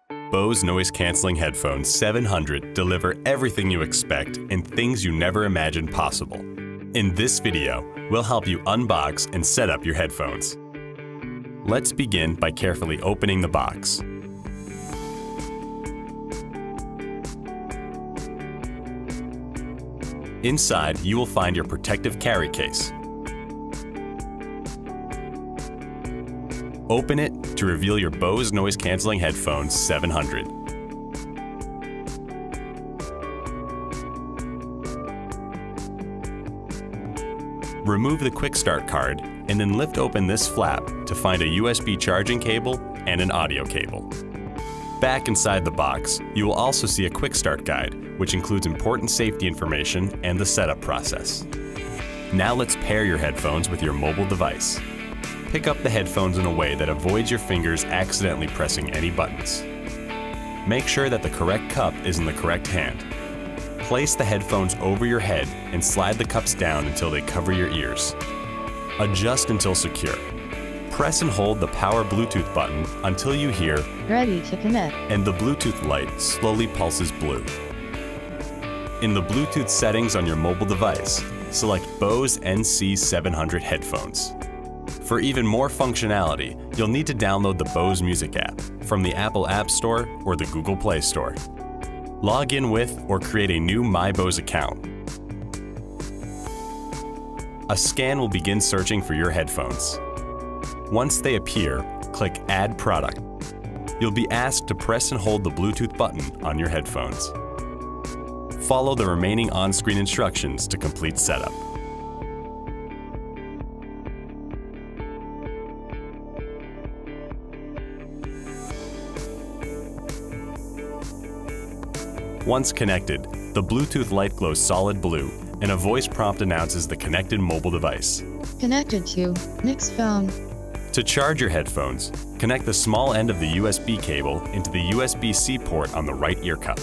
Bose Noise Cancelling Headphones 700 deliver everything you expect and things you never imagined possible. In this video, we'll help you unbox and set up your headphones. Let's begin by carefully opening the box. Inside, you will find your protective carry case. Open it to reveal your Bose Noise Cancelling Headphones 700. Remove the Quick Start card and then lift open this flap to find a USB charging cable and an audio cable. Back inside the box, you will also see a Quick Start guide, which includes important safety information and the setup process. Now let's pair your headphones with your mobile device. Pick up the headphones in a way that avoids your fingers accidentally pressing any buttons. Make sure that the correct cup is in the correct hand. Place the headphones over your head and slide the cups down until they cover your ears. Adjust until secure. Press and hold the power Bluetooth button until you hear "Ready to connect," and the Bluetooth light slowly pulses blue. In the Bluetooth settings on your mobile device, select Bose NC700 headphones. For even more functionality, you'll need to download the Bose Music app from the Apple App Store or the Google Play Store. Log in with or create a new My Bose account. A scan will begin searching for your headphones. Once they appear, click Add Product. You'll be asked to press and hold the Bluetooth button on your headphones. Follow the remaining on-screen instructions to complete setup. Once connected, the Bluetooth light glows solid blue, and a voice prompt announces the connected mobile device. Connected to Nick's phone. To charge your headphones, connect the small end of the USB cable into the USB-C port on the right ear cup.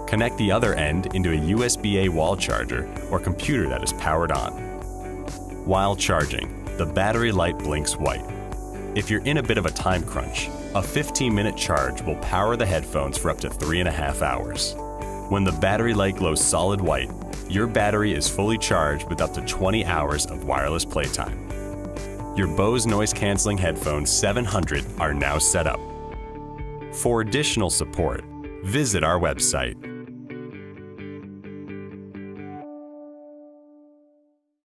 Connect the other end into a USB-A wall charger or computer that is powered on. While charging, the battery light blinks white. If you're in a bit of a time crunch, a 15-minute charge will power the headphones for up to 3.5 hours. When the battery light glows solid white, your battery is fully charged with up to 20 hours of wireless playtime. Your Bose Noise Cancelling Headphones 700 are now set up. For additional support, visit our website